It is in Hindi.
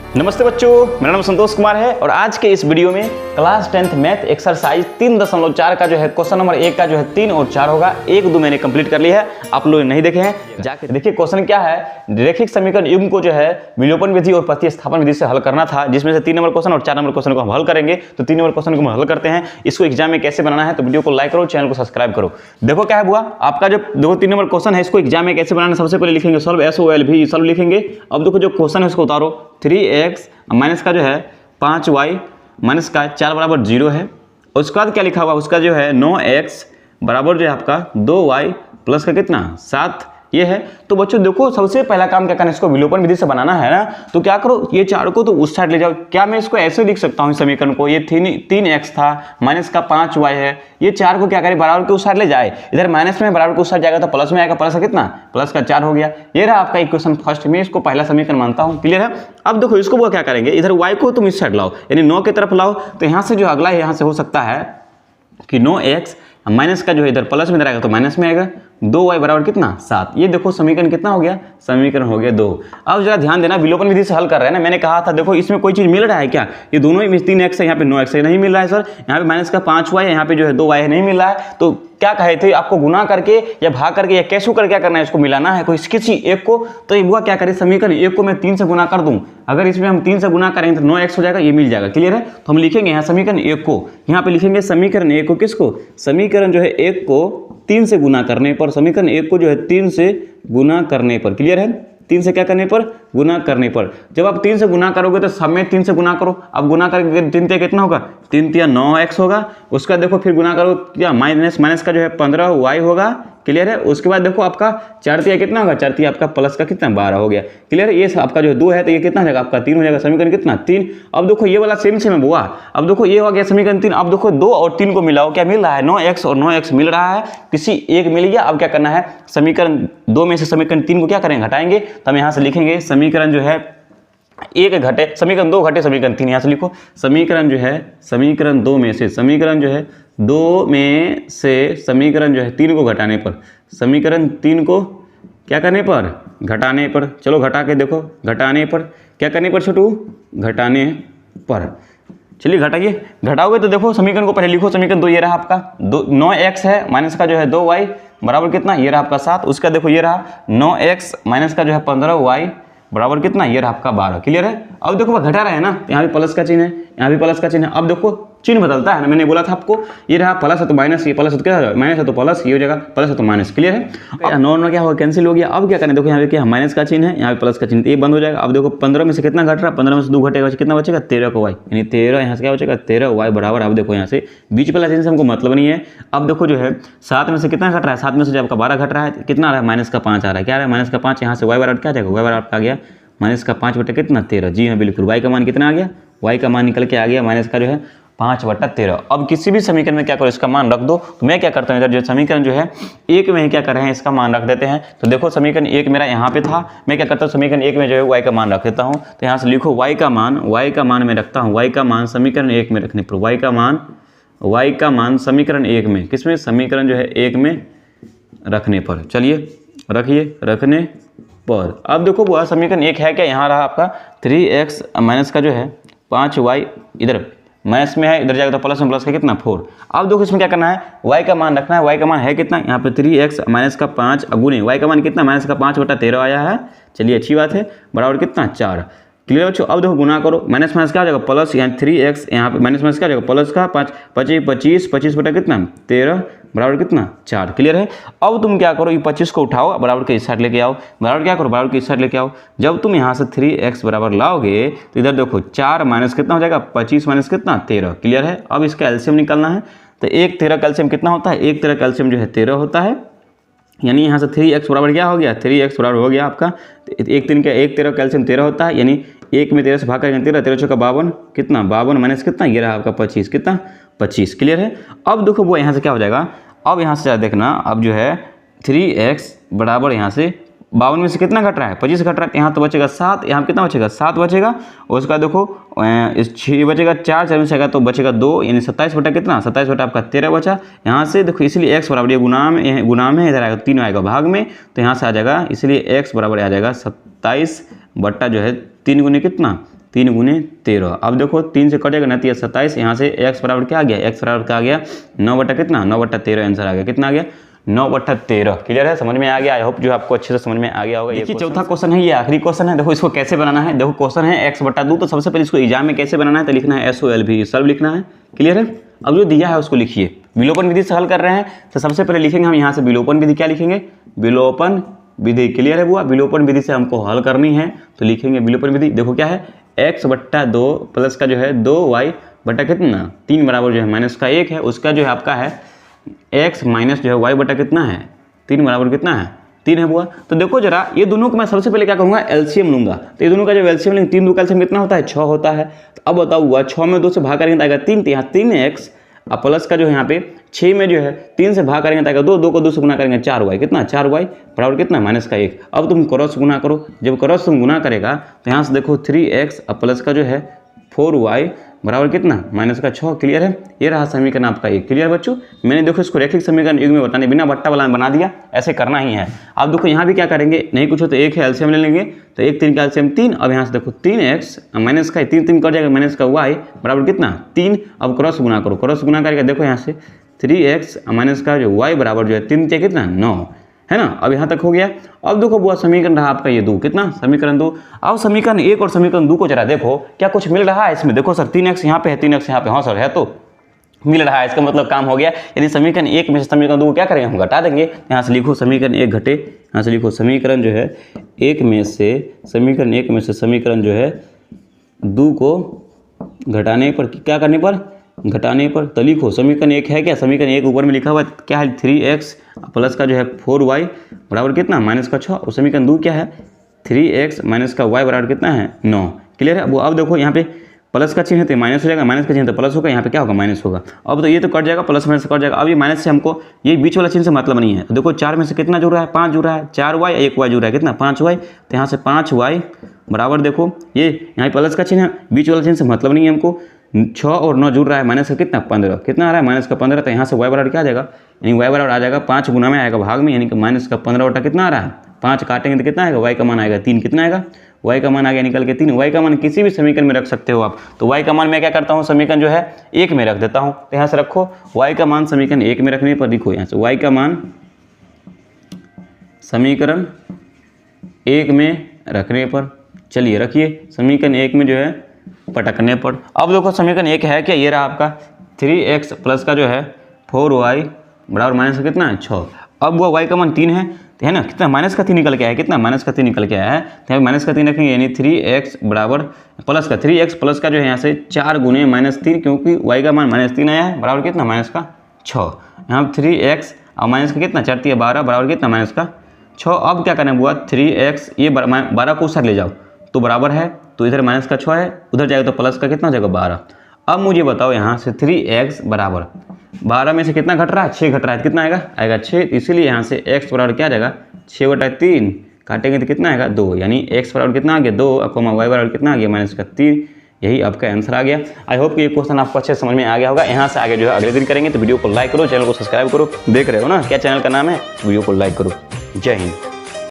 नमस्ते बच्चों, मेरा नाम संतोष कुमार है और आज के इस वीडियो में क्लास 10th मैथ एक्सरसाइज 3.4 का जो है क्वेश्चन नंबर 1 का जो है 3 और 4 होगा। 1-2 मैंने कंप्लीट कर लिया है, आप लोग नहीं देखे हैं जाके देखिए। क्वेश्चन क्या है, रैखिक समीकरण युग्म को जो है विलोपन विधि और प्रतिस्थापन विधि से हल करना था, जिसमें से 3 नंबर क्वेश्चन और 4 नंबर क्वेश्चन को हम हल करेंगे। तो 3 नंबर क्वेश्चन को हम हल करते हैं। इसको एग्जाम में कैसे बनाना है तो वीडियो को लाइक करो, चैनल को सब्सक्राइब करो। देखो क्या है बुआ, आपका जो देखो 3 नंबर क्वेश्चन है, इसको एग्जाम में कैसे बनाना है सबसे पहले लिखेंगे सॉल्व, SOLV सॉल्व लिखेंगे। अब देखो जो क्वेश्चन है उसको उतारो, 3x माइनस का जो है 5y माइनस का 4 बराबर 0 है। उसके बाद क्या लिखा हुआ, उसका जो है 9x बराबर जो है आपका 2y प्लस का कितना 7 ये है। तो बच्चों देखो सबसे पहला काम क्या करना है, इसको विलोपन विधि से बनाना है ना। तो क्या करो, ये 4 को तो उस साइड ले जाओ। क्या मैं इसको ऐसे लिख सकता हूँ समीकरण को, ये 3x था माइनस का 5y है, ये 4 को क्या करें बराबर के उस साइड ले जाए। इधर माइनस में बराबर के उस साइड जाएगा तो प्लस में आएगा, प्लस का कितना प्लस का 4 हो गया। ये रहा आपका इक्वेशन फर्स्ट में, इसको पहला समीकरण मानता हूँ। क्लियर है। अब देखो इसको वो क्या करेंगे, इधर y को तुम इस साइड लाओ यानी 9 की तरफ लाओ। तो यहाँ से जो अगला है यहाँ से हो सकता है कि 9x माइनस का जो है इधर प्लस में इधर आएगा तो माइनस में आएगा, 2y बराबर कितना 7। ये देखो समीकरण कितना हो गया, समीकरण हो गया 2। अब जरा ध्यान देना, विलोपन विधि से हल कर रहे हैं ना। मैंने कहा था देखो इसमें कोई चीज मिल रहा है क्या, ये दोनों ही 3x है, यहाँ पे 9x है, नहीं मिल रहा है सर। यहाँ पे माइनस का 5y है, यहाँ पे जो है 2y है, नहीं मिल रहा है। तो क्या कहे थे आपको, गुना करके या भाग करके या कैसे कर क्या करना है, इसको मिलाना है कोई किसी एक को। तो ये बुआ क्या करे, समीकरण एक को मैं 3 से गुना कर दूं। अगर इसमें हम 3 से गुना करेंगे तो 9x हो जाएगा, ये मिल जाएगा। क्लियर है। तो हम लिखेंगे यहाँ समीकरण एक को, यहाँ पे लिखेंगे समीकरण एक को, किसको, समीकरण जो है एक को 3 से गुना करने पर, समीकरण एक को जो है 3 से गुना करने पर। क्लियर है। 3 से क्या करने पर, गुना करने पर। जब आप 3 से गुना करोगे तो सब में 3 से गुना करो। अब गुना करके 3 से कितना होगा, 3 तिया 9x होगा। उसका देखो फिर गुना करो क्या, माइनस का जो है 15y होगा। क्लियर है। उसके बाद देखो आपका 4 तिया कितना होगा, 4 तिया आपका प्लस का कितना 12 हो गया। क्लियर है। ये आपका जो 2 है तो ये कितना हो जाएगा आपका 3 हो जाएगा। समीकरण कितना 3। अब देखो ये वाला सेम है बुआ। अब देखो ये हो गया समीकरण 3। अब देखो 2 और 3 को मिलाओ, क्या मिल रहा है 9x और 9x मिल रहा है, किसी एक मिल गया। अब क्या करना है, समीकरण 2 में से समीकरण 3 को क्या करेंगे, घटाएंगे। तो हम यहाँ से लिखेंगे समीकरण जो है एक घटे समीकरण 2 घटे समीकरण 3। यहाँ से लिखो समीकरण जो है समीकरण 2 में से समीकरण जो है 2 में से समीकरण जो है 3 को घटाने पर, समीकरण 3 को क्या करने पर, घटाने पर। चलो घटा के देखो, घटाने पर क्या करने पर छोटू, घटाने पर। चलिए घटाइए, घटाओगे तो देखो समीकरण को पहले लिखो। समीकरण 2 ये रहा आपका 9x है माइनस का जो है 2y बराबर कितना, ये रहा आपका 7। उसका देखो ये रहा 9x माइनस का जो है 15y बराबर कितना, ये रहा आपका 12। क्लियर है। अब देखो घटा रहे हैं ना, यहाँ भी प्लस का चिन्ह है, यहाँ भी प्लस का चिन्ह है। अब देखो चिन्ह बदलता है ना, मैंने बोला था आपको, ये रहा प्लस है तो माइनस, ये प्लस है तो क्या, माइनस है तो प्लस, ये हो जाएगा प्लस है तो माइनस। क्लियर है। नॉन क्या होगा, कैंसिल हो गया। अब क्या करें, देखो यहाँ पे क्या माइनस का चिन्ह है, यहाँ पे प्लस का चिन्ह, ये बंद हो जाएगा। अब देखो 15 में से कितना घट रहा है, 15 में से 2 घटेगा, कितना बचेगा 13 को y, यानी 13 यहाँ से क्या बचेगा 13y बराबर। अब देखो यहाँ से बीच वाला चिन्ह से हमको मतलब नहीं है। अब देखो जो है 7 में से कितना घट रहा है, 7 में से जो आपका 12 घट रहा है, कितना आ रहा है माइनस का 5 आ रहा है। क्या आ रहा है माइनस का 5, यहाँ से y बराबर क्या जाएगा, y बराबर आ गया माइनस का 5 बटा कितना 13। जी हाँ बिल्कुल, y का मान कितना आ गया, y का मान निकल के आ गया माइनस का जो है 5 बटा 13। अब किसी भी समीकरण में क्या करो, इसका मान रख दो। तो मैं क्या करता हूँ, इधर जो समीकरण जो है एक में ही क्या कर रहे हैं, इसका मान रख देते हैं। तो देखो समीकरण एक मेरा यहाँ पे था, मैं क्या करता हूँ समीकरण एक में जो है y का मान रख देता हूँ। तो यहाँ से लिखो y का मान मैं रखता हूँ, y का मान समीकरण एक में रखने पर, y का मान समीकरण एक में, किसमें, समीकरण जो है एक में रखने पर। चलिए रखिए, रखने पर। अब देखो वो समीकरण एक है क्या, यहाँ रहा आपका 3x माइनस का जो है 5y, इधर माइनस में है, इधर जाएगा तो प्लस में, प्लस का कितना 4। अब देखो इसमें क्या करना है, y का मान रखना है। y का मान है कितना, यहाँ पे 3x माइनस का 5 गुने y का मान कितना, माइनस का 5 बटा 13 आया है। चलिए अच्छी बात है, बराबर कितना 4। क्लियर बच्चों। अब देखो गुना करो, माइनस माइनस क्या हो जाएगा प्लस, यहाँ 3x यहाँ पे माइनस माइनस क्या हो जाएगा प्लस का 5 25 बटा कितना 13 बराबर कितना 4। क्लियर है। अब तुम क्या करो, ये 25 को उठाओ, बराबर के इस साइड लेके आओ, बराबर क्या करो, बराबर के इस साइड लेके आओ। जब तुम यहाँ से 3x बराबर लाओगे तो इधर देखो 4 माइनस कितना हो जाएगा 25 माइनस कितना 13। क्लियर है। अब इसका एलसीएम निकालना है। तो 1 13 का एलसीएम कितना होता है, 1 13 का एलसीएम जो है 13 होता है। यानी यहाँ से 3x बराबर क्या हो गया, 3x बराबर हो गया आपका 1 13 का एलसीएम 13 होता है। यानी 1 में 13 से भाग करेंगे 13, 13 का 52 कितना 52 माइनस कितना, ये रहा आपका 25 कितना 25। क्लियर है। अब देखो वो यहाँ से क्या हो जाएगा, अब यहाँ से देखना, अब जो है 3x बराबर यहाँ से 52 में से कितना घट रहा है, 25 घट रहा है। यहाँ तो बचेगा 7, यहाँ कितना बचेगा 7 बचेगा। और उसका देखो इस 6 बचेगा, 4 में से तो बचेगा 2, यानी 27 बटा कितना 27 बटा आपका 13 बचा। यहाँ से देखो इसलिए x बराबर, ये गुना में इधर आएगा 3 आएगा भाग में, तो यहाँ से आ जाएगा, इसलिए x बराबर आ जाएगा 27 बट्टा जो है 3 गुने कितना 3 गुने 13। अब देखो 3 से कटेगा ना 27, यहाँ से x बराबर क्या आ गया, x बराबर क्या आ गया 9 बटा कितना 9 बटा 13 आंसर आ गया, कितना आ गया 9 बटा 13। क्लियर है, समझ में आ गया। आई होप जो आपको अच्छे से समझ में आ गया होगा। ये चौथा क्वेश्चन है, ये आखिरी क्वेश्चन है। देखो इसको कैसे बनाना है, देखो क्वेश्चन है x बटा 2, तो सबसे पहले इसको एग्जाम में कैसे बनाना है तो लिखना है SOLV, सॉल्व लिखना है। क्लियर है, अब जो दिया है उसको लिखिए। विलोपन विधि से हल कर रहे हैं तो सबसे पहले लिखेंगे हम यहाँ से विलोपन विधि, क्या लिखेंगे विलोपन विधि। क्लियर है बुआ, विलोपन विधि से हमको हल करनी है तो लिखेंगे विलोपन विधि। देखो क्या है x बट्टा 2 प्लस का जो है 2y बटा कितना 3 बराबर जो है माइनस का 1 है, उसका जो है आपका है x माइनस जो है y बटा कितना है 3 बराबर कितना है 3 है बुआ। तो देखो जरा ये दोनों को मैं सबसे पहले क्या करूँगा एलसीएम लूंगा, तो ये दोनों का जब एलसीएम लेंगे 3 2 का एलसीएम कितना होता है 6 होता है। तो अब बताओ हुआ 6 में 2 से भाग करेंगे तो आएगा 3, तो यहाँ 3x अब प्लस का जो है यहाँ पे 6 में जो है 3 से भाग करेंगे तो आएगा 2, 2 को 2 से गुना करेंगे 4y, कितना 4y बराबर कितना माइनस का 1। अब तुम क्रॉस गुना करो, जब क्रॉस तुम गुना करेगा तो यहाँ से देखो 3x अब प्लस का जो है 4y बराबर कितना माइनस का 6। क्लियर है, ये रहा समीकरण आपका 1। क्लियर बच्चों, मैंने देखो इसको रैखिक समीकरण युग में बताने बिना बट्टा वाला में बना दिया, ऐसे करना ही है। अब देखो यहाँ भी क्या करेंगे, नहीं कुछ हो तो 1 है एलसीएम ले लेंगे, तो 1 3 का एलसीएम 3। अब यहाँ से देखो 3x माइनस का 3 3 कट जाएगा माइनस का y बराबर कितना 3। अब क्रॉस गुना करो, क्रॉस गुना करके देखो यहाँ से 3x माइनस का जो y बराबर जो है 3 से कितना 9 है ना। अब यहाँ तक हो गया। अब देखो बुआ समीकरण रहा आपका ये 2, कितना समीकरण 2। अब समीकरण 1 और समीकरण 2 को जरा देखो क्या कुछ मिल रहा है इसमें। देखो सर 3x यहाँ पे है 3x यहाँ पे, हाँ सर है तो मिल रहा है, इसका मतलब काम हो गया। यदि समीकरण 1 में से समीकरण 2 को क्या करेंगे हम घटा देंगे। यहाँ से लिखो समीकरण 1 घटे, यहाँ से लिखो समीकरण जो है 1 में से समीकरण 1 में से समीकरण जो है 2 को घटाने पर क्या करने पर घटाने पर, तो लिखो समीकरण 1 है क्या, समीकरण 1 ऊपर में लिखा हुआ है क्या है 3x प्लस का जो है 4y बराबर कितना माइनस का 6। और समीकरण 2 क्या है 3x माइनस का y बराबर कितना है 9। क्लियर है, वो अब देखो यहाँ पे प्लस का चिन्ह है तो माइनस हो जाएगा, माइनस का चिन्ह तो प्लस होगा, यहाँ पे क्या होगा माइनस होगा। अब तो ये तो कट जाएगा, प्लस माइनस कट जाएगा। अब ये माइनस से हमको ये बीच वाला चिन्ह से मतलब नहीं है। तो देखो 4 में से कितना जुड़ रहा है 5 जुड़ रहा है, 4y 1y जुड़ रहा है कितना 5y, तो यहाँ से 5y बराबर देखो ये यहाँ प्लस का चिन्ह है, बीच वाला चिन्ह से मतलब नहीं है हमको। 6 और 9 जुड़ रहा है माइनस का कितना 15, कितना आ रहा है माइनस का 15, तो यहाँ से y बराबर क्या आ जाएगा यानी y बराबर आ जाएगा 5 गुना में आएगा भाग में, यानी कि माइनस का 15 बटा कितना आ रहा है 5 काटेंगे तो कितना आएगा y का मान आएगा 3, कितना आएगा y का मान आ गया निकल के 3। y का मान किसी भी समीकरण में रख सकते हो आप, तो y का मान मैं क्या करता हूँ समीकरण जो है 1 में रख देता हूँ। तो यहाँ से रखो y का मान समीकरण 1 में रखने पर, देखो यहाँ से y का मान समीकरण 1 में रखने पर, चलिए रखिए समीकरण 1 में जो है पटकने पर। अब देखो समीकरण 1 है क्या, ये रहा आपका 3x प्लस का जो है 4y बराबर माइनस का कितना है 6। अब वो y का मान 3 है ना, कितना माइनस का 3 निकल के आया है, कितना माइनस का 3 निकल के आया है, तो माइनस का 3 रखेंगे यानी 3x बराबर प्लस का 3x प्लस का जो है यहाँ से 4 गुने -3, क्योंकि y का मान -3 आया है बराबर कितना माइनस का 6। यहाँ 3x और माइनस का कितना 4 3 12 बराबर कितना माइनस का 6। अब क्या करना हुआ 3x ये 12 को उधर ले जाओ तो बराबर है, तो इधर माइनस का 6 है, उधर जाएगा तो प्लस का कितना हो जाएगा 12। अब मुझे बताओ यहाँ से 3x बराबर 12 में से कितना घट रहा है 6 घट रहा है, कितना आएगा 6, इसीलिए यहाँ से x बराबर क्या आ जाएगा 6 बटा 3 काटेंगे तो कितना आएगा 2, यानी x बराबर कितना आ गया 2 और y बराबर कितना आ गया माइनस का 3। यही आपका आंसर आ गया। आई होप कि ये क्वेश्चन आपको अच्छे समझ में आ गया होगा। यहाँ से आगे जो है अगले दिन करेंगे, तो वीडियो को लाइक करो, चैनल को सब्सक्राइब करो। देख रहे हो ना क्या चैनल का नाम है, वीडियो को लाइक करो। जय हिंद।